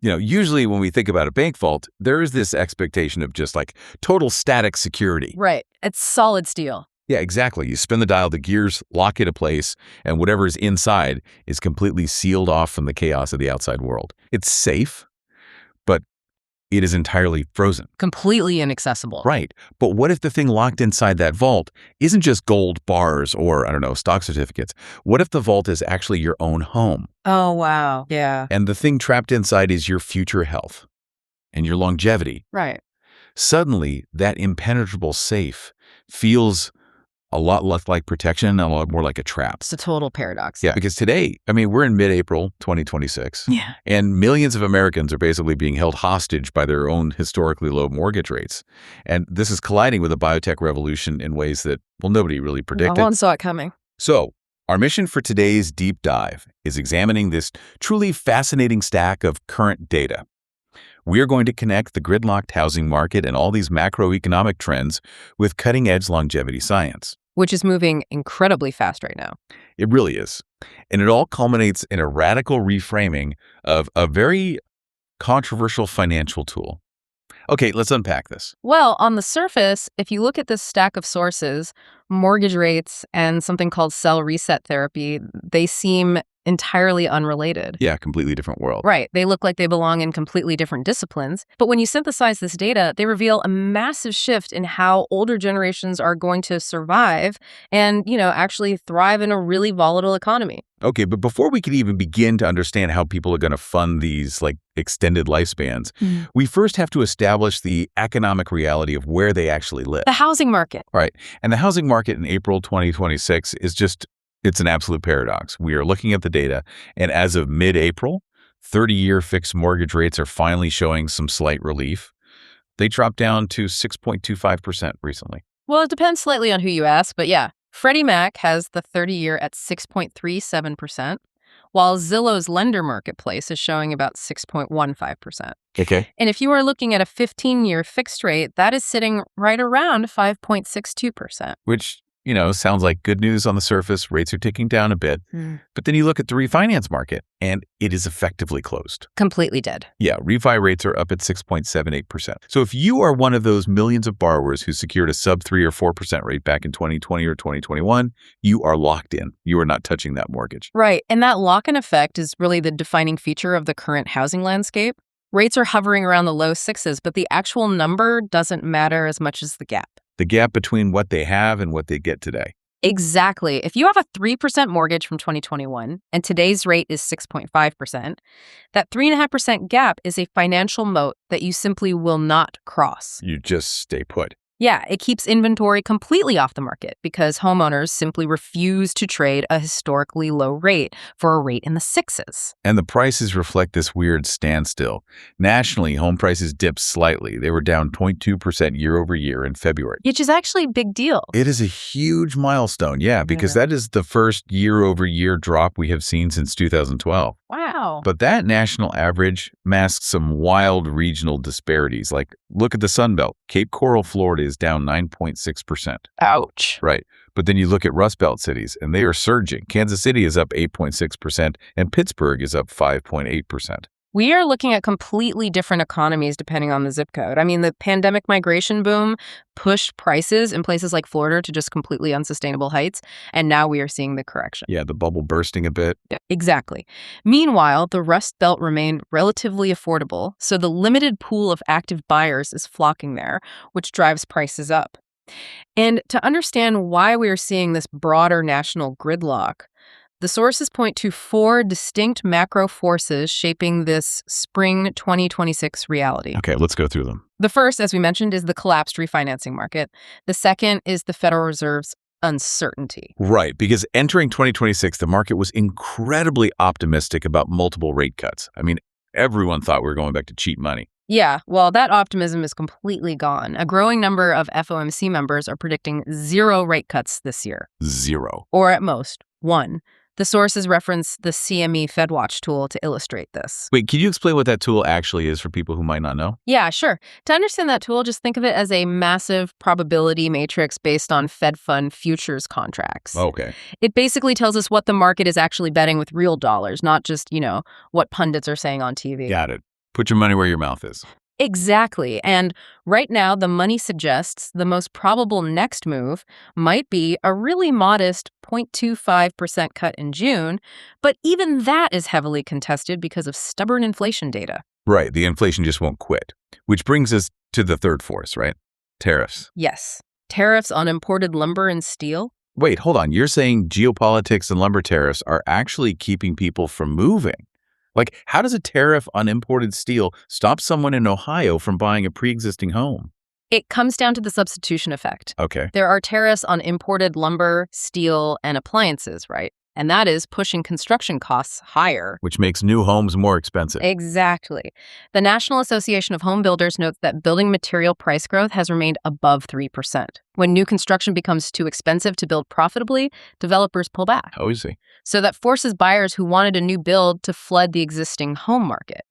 Usually when we think about a bank vault, there is this expectation of just like total static security. Right. It's solid steel. Yeah, exactly. You spin the dial, the gears lock into place, and whatever is inside is completely sealed off from the chaos of the outside world. It's safe, but it is entirely frozen. Completely inaccessible. Right. But what if the thing locked inside that vault isn't just gold bars or, stock certificates? What if the vault is actually your own home? Oh, wow. Yeah. And the thing trapped inside is your future health and your longevity. Right. Suddenly, that impenetrable safe feels a lot less like protection and a lot more like a trap. It's a total paradox. Yeah, because today, we're in mid-April 2026. Yeah. And millions of Americans are basically being held hostage by their own historically low mortgage rates. And this is colliding with a biotech revolution in ways that, nobody really predicted. No one saw it coming. So, our mission for today's deep dive is examining this truly fascinating stack of current data. We are going to connect the gridlocked housing market and all these macroeconomic trends with cutting-edge longevity science. Which is moving incredibly fast right now. It really is. And it all culminates in a radical reframing of a very controversial financial tool. Okay, let's unpack this. Well, on the surface, if you look at this stack of sources, mortgage rates and something called cell reset therapy, they seem entirely unrelated. Yeah, completely different world. Right. They look like they belong in completely different disciplines. But when you synthesize this data, they reveal a massive shift in how older generations are going to survive and, actually thrive in a really volatile economy. Okay, but before we can even begin to understand how people are going to fund these extended lifespans, we first have to establish the economic reality of where they actually live. The housing market. Right. And the housing market in April 2026 is it's an absolute paradox. We are looking at the data, and as of mid-April, 30-year fixed mortgage rates are finally showing some slight relief. They dropped down to 6.25% recently. Well, it depends slightly on who you ask, but yeah. Freddie Mac has the 30-year at 6.37%, while Zillow's lender marketplace is showing about 6.15%. Okay. And if you are looking at a 15-year fixed rate, that is sitting right around 5.62%. Which sounds like good news on the surface. Rates are ticking down a bit. But then you look at the refinance market, and it is effectively closed. Completely dead. Yeah, refi rates are up at 6.78%. So if you are one of those millions of borrowers who secured a sub 3 or 4% rate back in 2020 or 2021, you are locked in. You are not touching that mortgage. Right. And that lock-in effect is really the defining feature of the current housing landscape. Rates are hovering around the low sixes, but the actual number doesn't matter as much as the gap. The gap between what they have and what they get today. Exactly. If you have a 3% mortgage from 2021 and today's rate is 6.5%, that 3.5% gap is a financial moat that you simply will not cross. You just stay put. Yeah, it keeps inventory completely off the market because homeowners simply refuse to trade a historically low rate for a rate in the sixes. And the prices reflect this weird standstill. Nationally, home prices dipped slightly. They were down 0.2% year over year in February. Which is actually a big deal. It is a huge milestone, because that is the first year over year drop we have seen since 2012. Wow. But that national average masks some wild regional disparities. Like, look at the Sun Belt. Cape Coral, Florida is down 9.6%. Ouch. Right. But then you look at Rust Belt cities, and they are surging. Kansas City is up 8.6%, and Pittsburgh is up 5.8%. We are looking at completely different economies depending on the zip code. I mean, the pandemic migration boom pushed prices in places like Florida to just completely unsustainable heights, and now we are seeing the correction. Yeah, the bubble bursting a bit. Yeah, exactly. Meanwhile, the Rust Belt remained relatively affordable, so the limited pool of active buyers is flocking there, which drives prices up. And to understand why we are seeing this broader national gridlock, the sources point to 4 distinct macro forces shaping this spring 2026 reality. Okay, let's go through them. The first, as we mentioned, is the collapsed refinancing market. The second is the Federal Reserve's uncertainty. Right, because entering 2026, the market was incredibly optimistic about multiple rate cuts. I mean, everyone thought we were going back to cheap money. Yeah, well, that optimism is completely gone. A growing number of FOMC members are predicting 0 rate cuts this year. 0. Or at most, 1. The sources reference the CME FedWatch tool to illustrate this. Wait, can you explain what that tool actually is for people who might not know? Yeah, sure. To understand that tool, just think of it as a massive probability matrix based on Fed fund futures contracts. Okay. It basically tells us what the market is actually betting with real dollars, not just, what pundits are saying on TV. Got it. Put your money where your mouth is. Exactly. And right now, the money suggests the most probable next move might be a really modest 0.25% cut in June, but even that is heavily contested because of stubborn inflation data. Right, the inflation just won't quit. Which brings us to the third force, right? Tariffs. Yes, tariffs on imported lumber and steel. Wait, hold on. You're saying geopolitics and lumber tariffs are actually keeping people from moving? Like, how does a tariff on imported steel stop someone in Ohio from buying a pre-existing home? It comes down to the substitution effect. Okay. There are tariffs on imported lumber, steel, and appliances, right? And that is pushing construction costs higher. Which makes new homes more expensive. Exactly. The National Association of Home Builders notes that building material price growth has remained above 3%. When new construction becomes too expensive to build profitably, developers pull back. How easy. So that forces buyers who wanted a new build to flood the existing home market.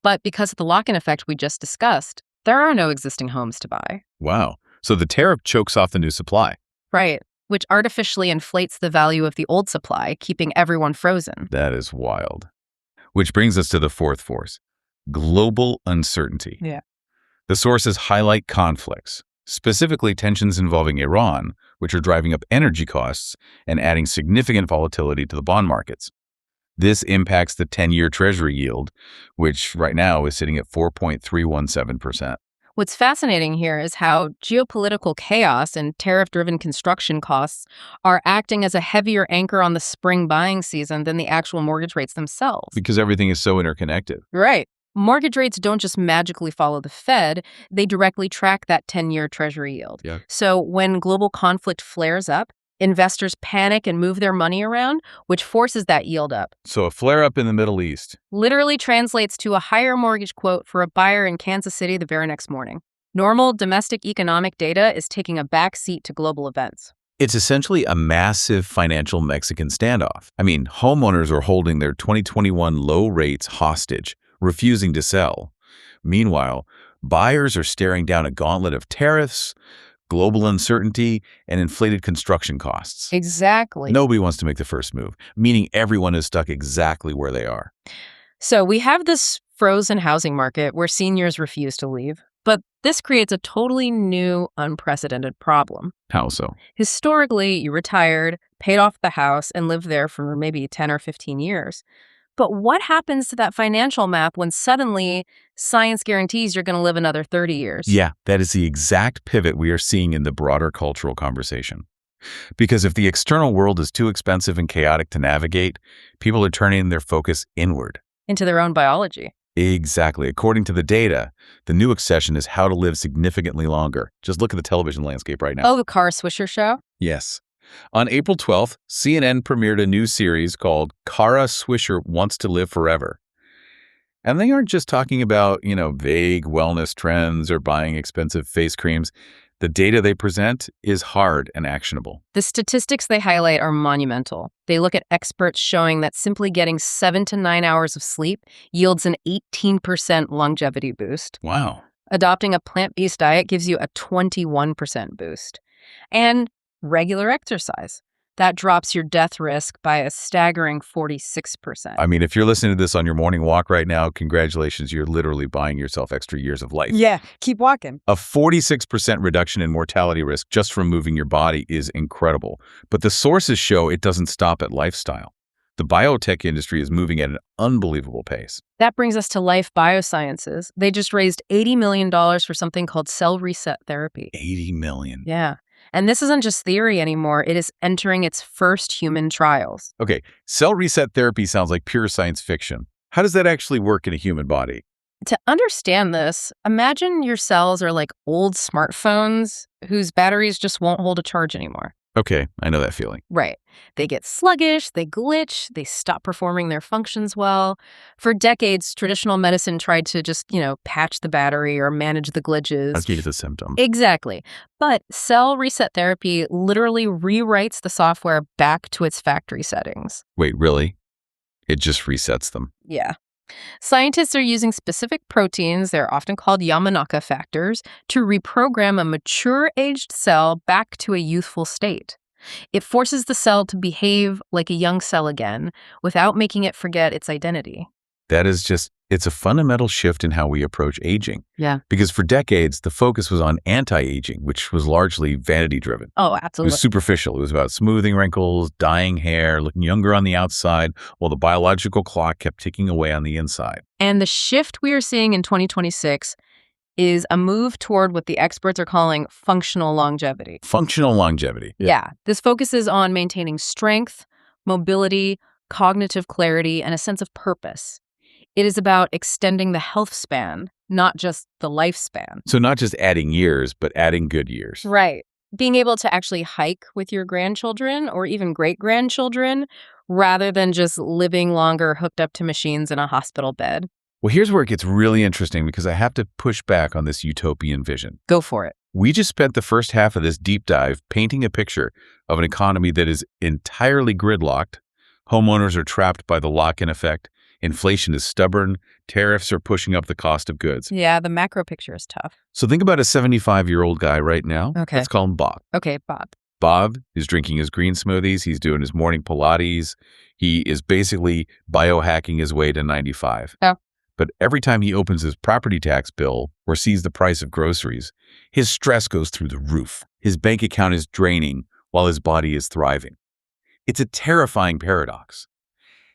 But because of the lock-in effect we just discussed, there are no existing homes to buy. Wow. So the tariff chokes off the new supply. Right, which artificially inflates the value of the old supply, keeping everyone frozen. That is wild. Which brings us to the fourth force, global uncertainty. Yeah. The sources highlight conflicts, specifically tensions involving Iran, which are driving up energy costs and adding significant volatility to the bond markets. This impacts the 10-year Treasury yield, which right now is sitting at 4.317%. What's fascinating here is how geopolitical chaos and tariff-driven construction costs are acting as a heavier anchor on the spring buying season than the actual mortgage rates themselves. Because everything is so interconnected. Right. Mortgage rates don't just magically follow the Fed, they directly track that 10-year Treasury yield. Yeah. So when global conflict flares up, investors panic and move their money around, which forces that yield up. So a flare-up in the Middle East Literally translates to a higher mortgage quote for a buyer in Kansas City the very next morning. Normal domestic economic data is taking a back seat to global events. It's essentially a massive financial Mexican standoff. I mean, homeowners are holding their 2021 low rates hostage, refusing to sell. Meanwhile, buyers are staring down a gauntlet of tariffs, global uncertainty, and inflated construction costs. Exactly. Nobody wants to make the first move, meaning everyone is stuck exactly where they are. So we have this frozen housing market where seniors refuse to leave. But this creates a totally new, unprecedented problem. How so? Historically, you retired, paid off the house, and lived there for maybe 10 or 15 years. But what happens to that financial math when suddenly science guarantees you're going to live another 30 years? Yeah, that is the exact pivot we are seeing in the broader cultural conversation. Because if the external world is too expensive and chaotic to navigate, people are turning their focus inward. Into their own biology. Exactly. According to the data, the new obsession is how to live significantly longer. Just look at the television landscape right now. Oh, the Kara Swisher show? Yes. On April 12th, CNN premiered a new series called Kara Swisher Wants to Live Forever. And they aren't just talking about, vague wellness trends or buying expensive face creams. The data they present is hard and actionable. The statistics they highlight are monumental. They look at experts showing that simply getting 7 to 9 hours of sleep yields an 18% longevity boost. Wow. Adopting a plant-based diet gives you a 21% boost. And regular exercise. That drops your death risk by a staggering 46%. I mean, if you're listening to this on your morning walk right now, congratulations, you're literally buying yourself extra years of life. Yeah, keep walking. A 46% reduction in mortality risk just from moving your body is incredible. But the sources show it doesn't stop at lifestyle. The biotech industry is moving at an unbelievable pace. That brings us to Life Biosciences. They just raised $80 million for something called cell reset therapy. $80 million. Yeah. And this isn't just theory anymore. It is entering its first human trials. Okay, cell reset therapy sounds like pure science fiction. How does that actually work in a human body? To understand this, imagine your cells are like old smartphones whose batteries just won't hold a charge anymore. Okay, I know that feeling. Right. They get sluggish, they glitch, they stop performing their functions well. For decades, traditional medicine tried to just, patch the battery or manage the glitches. Argue the symptom. Exactly. But cell reset therapy literally rewrites the software back to its factory settings. Wait, really? It just resets them? Yeah. Scientists are using specific proteins, they're often called Yamanaka factors, to reprogram a mature-aged cell back to a youthful state. It forces the cell to behave like a young cell again without making it forget its identity. That is just It's a fundamental shift in how we approach aging. Yeah. Because for decades, the focus was on anti-aging, which was largely vanity-driven. Oh, It absolutely. was superficial. It was about smoothing wrinkles, dyeing hair, looking younger on the outside, while the biological clock kept ticking away on the inside. And the shift we are seeing in 2026 is a move toward what the experts are calling functional longevity. Functional longevity. Yeah. This focuses on maintaining strength, mobility, cognitive clarity, and a sense of purpose. It is about extending the health span, not just the lifespan. So not just adding years, but adding good years. Right. Being able to actually hike with your grandchildren or even great-grandchildren rather than just living longer hooked up to machines in a hospital bed. Well, here's where it gets really interesting because I have to push back on this utopian vision. Go for it. We just spent the first half of this deep dive painting a picture of an economy that is entirely gridlocked. Homeowners are trapped by the lock-in effect. Inflation is stubborn. Tariffs are pushing up the cost of goods. Yeah, the macro picture is tough. So think about a 75-year-old guy right now. Okay. Let's call him Bob. Okay, Bob. Bob is drinking his green smoothies. He's doing his morning Pilates. He is basically biohacking his way to 95. Oh. But every time he opens his property tax bill or sees the price of groceries, his stress goes through the roof. His bank account is draining while his body is thriving. It's a terrifying paradox.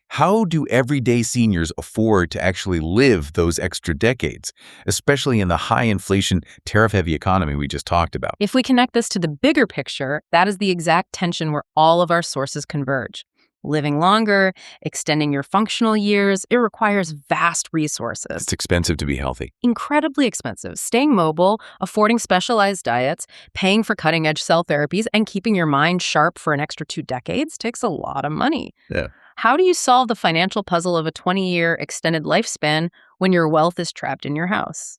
How do everyday seniors afford to actually live those extra decades, especially in the high inflation, tariff-heavy economy we just talked about? If we connect this to the bigger picture, that is the exact tension where all of our sources converge. Living longer, extending your functional years, it requires vast resources. It's expensive to be healthy. Incredibly expensive. Staying mobile, affording specialized diets, paying for cutting-edge cell therapies, and keeping your mind sharp for an extra 2 decades takes a lot of money. Yeah. How do you solve the financial puzzle of a 20-year extended lifespan when your wealth is trapped in your house?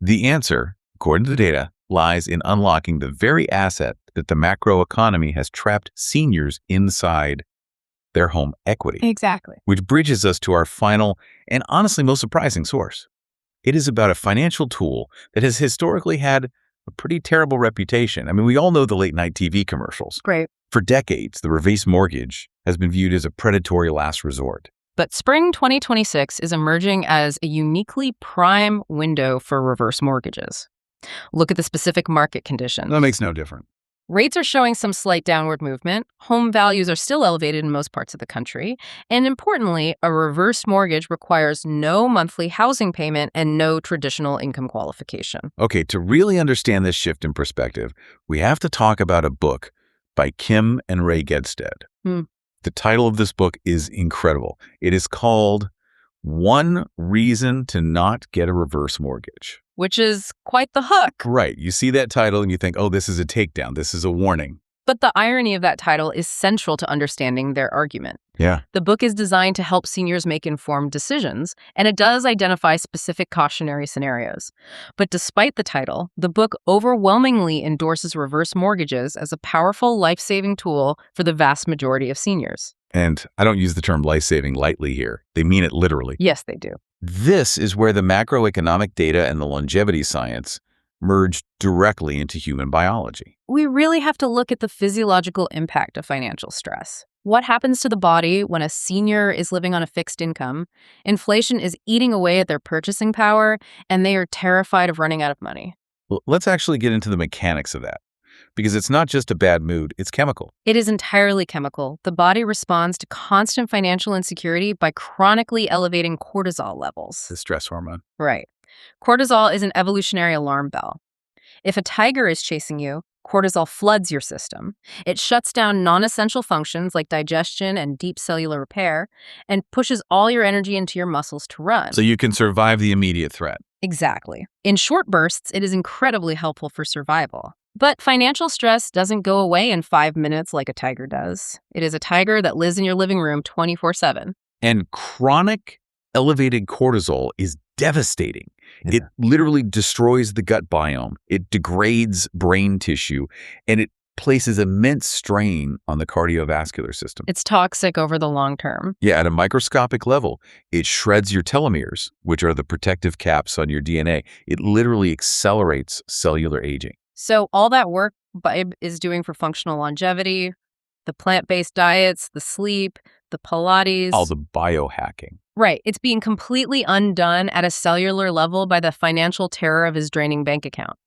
The answer, according to the data, lies in unlocking the very asset that the macro economy has trapped seniors inside: their home equity. Exactly. Which bridges us to our final and honestly most surprising source. It is about a financial tool that has historically had a pretty terrible reputation. I mean, we all know the late-night TV commercials. Great. For decades, the reverse mortgage has been viewed as a predatory last resort. But spring 2026 is emerging as a uniquely prime window for reverse mortgages. Look at the specific market conditions. That makes no difference. Rates are showing some slight downward movement. Home values are still elevated in most parts of the country. And importantly, a reverse mortgage requires no monthly housing payment and no traditional income qualification. Okay, to really understand this shift in perspective, we have to talk about a book by Kim and Ray Gedstead. The title of this book is incredible. It is called One Reason to Not Get a Reverse Mortgage. Which is quite the hook. Right. You see that title and you think, oh, this is a takedown. This is a warning. But the irony of that title is central to understanding their argument. Yeah. The book is designed to help seniors make informed decisions, and it does identify specific cautionary scenarios. But despite the title, the book overwhelmingly endorses reverse mortgages as a powerful life-saving tool for the vast majority of seniors. And I don't use the term life-saving lightly here. They mean it literally. Yes, they do. This is where the macroeconomic data and the longevity science merge directly into human biology. We really have to look at the physiological impact of financial stress. What happens to the body when a senior is living on a fixed income? Inflation is eating away at their purchasing power, and they are terrified of running out of money. Well, let's actually get into the mechanics of that, because it's not just a bad mood, it's chemical. It is entirely chemical. The body responds to constant financial insecurity by chronically elevating cortisol levels. The stress hormone. Right. Cortisol is an evolutionary alarm bell. If a tiger is chasing you, cortisol floods your system. It shuts down non-essential functions like digestion and deep cellular repair and pushes all your energy into your muscles to run. So you can survive the immediate threat. Exactly. In short bursts, it is incredibly helpful for survival. But financial stress doesn't go away in 5 minutes like a tiger does. It is a tiger that lives in your living room 24/7. And chronic elevated cortisol is devastating. It literally destroys the gut biome. It degrades brain tissue, and it places immense strain on the cardiovascular system. It's toxic over the long term. Yeah, at a microscopic level, it shreds your telomeres, which are the protective caps on your DNA. It literally accelerates cellular aging. So all that work Bibe is doing for functional longevity, the plant-based diets, the sleep, the Pilates. All the biohacking. Right. It's being completely undone at a cellular level by the financial terror of his draining bank account.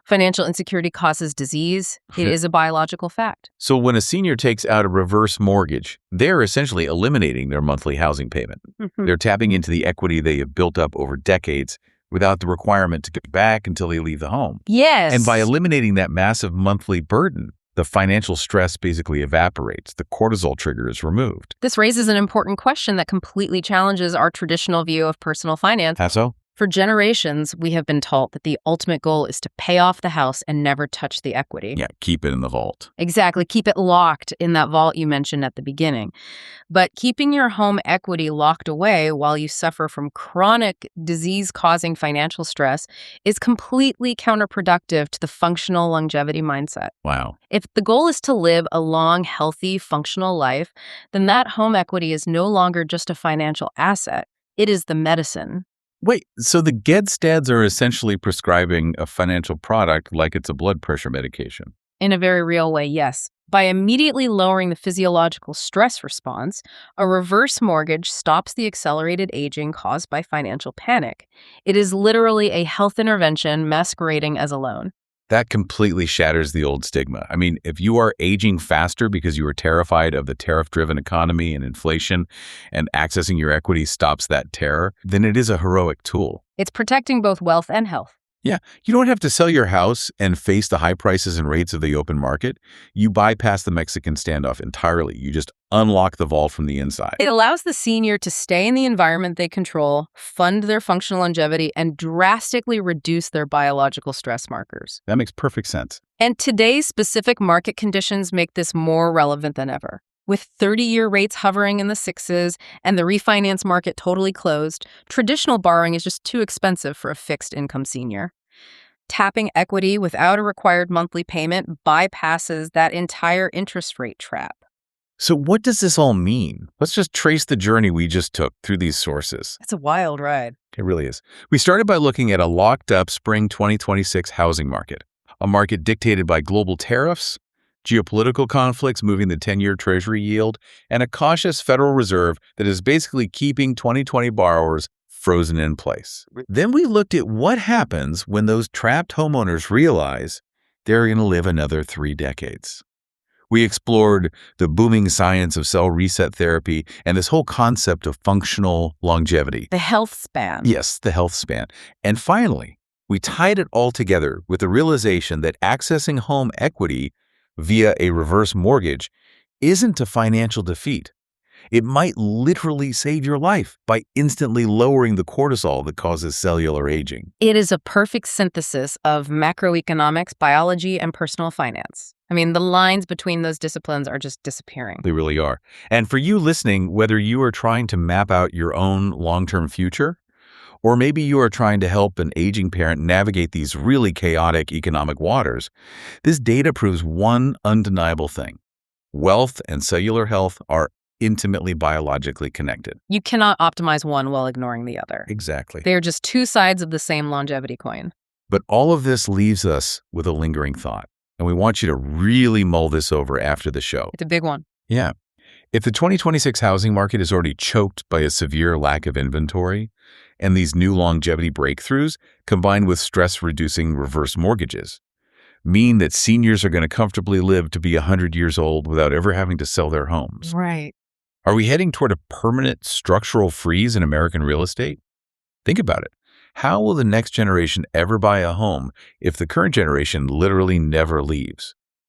Financial insecurity causes disease. It is a biological fact. So when a senior takes out a reverse mortgage, they're essentially eliminating their monthly housing payment. They're tapping into the equity they have built up over decades without the requirement to get back until they leave the home. Yes. And by eliminating that massive monthly burden, the financial stress basically evaporates. The cortisol trigger is removed. This raises an important question that completely challenges our traditional view of personal finance. How so? For generations, we have been taught that the ultimate goal is to pay off the house and never touch the equity. Yeah, keep it in the vault. Exactly. Keep it locked in that vault you mentioned at the beginning. But keeping your home equity locked away while you suffer from chronic disease-causing financial stress is completely counterproductive to the functional longevity mindset. Wow. If the goal is to live a long, healthy, functional life, then that home equity is no longer just a financial asset. It is the medicine. Wait, so the Gedstads are essentially prescribing a financial product like it's a blood pressure medication? In a very real way, yes. By immediately lowering the physiological stress response, a reverse mortgage stops the accelerated aging caused by financial panic. It is literally a health intervention masquerading as a loan. That completely shatters the old stigma. I mean, if you are aging faster because you are terrified of the tariff-driven economy and inflation, and accessing your equity stops that terror, then it is a heroic tool. It's protecting both wealth and health. Yeah, you don't have to sell your house and face the high prices and rates of the open market. You bypass the Mexican standoff entirely. You just unlock the vault from the inside. It allows the senior to stay in the environment they control, fund their functional longevity, and drastically reduce their biological stress markers. That makes perfect sense. And today's specific market conditions make this more relevant than ever. With 30-year rates hovering in the sixes and the refinance market totally closed, traditional borrowing is just too expensive for a fixed-income senior. Tapping equity without a required monthly payment bypasses that entire interest rate trap. So what does this all mean? Let's just trace the journey we just took through these sources. It's a wild ride. It really is. We started by looking at a locked-up spring 2026 housing market, a market dictated by global tariffs, geopolitical conflicts moving the 10-year Treasury yield, and a cautious Federal Reserve that is basically keeping 2020 borrowers frozen in place. Then we looked at what happens when those trapped homeowners realize they're going to live another 3 decades. We explored the booming science of cell reset therapy and this whole concept of functional longevity. The health span. Yes, the health span. And finally, we tied it all together with the realization that accessing home equity via a reverse mortgage isn't a financial defeat. It might literally save your life by instantly lowering the cortisol that causes cellular aging. It is a perfect synthesis of macroeconomics, biology, and personal finance. I mean, the lines between those disciplines are just disappearing. They really are. And for you listening, whether you are trying to map out your own long-term future, or maybe you are trying to help an aging parent navigate these really chaotic economic waters, this data proves one undeniable thing. Wealth and cellular health are intimately biologically connected. You cannot optimize one while ignoring the other. Exactly. They are just two sides of the same longevity coin. But all of this leaves us with a lingering thought, and we want you to really mull this over after the show. It's a big one. Yeah. If the 2026 housing market is already choked by a severe lack of inventory, and these new longevity breakthroughs, combined with stress-reducing reverse mortgages, mean that seniors are going to comfortably live to be 100 years old without ever having to sell their homes. Right. Are we heading toward a permanent structural freeze in American real estate? Think about it. How will the next generation ever buy a home if the current generation literally never leaves?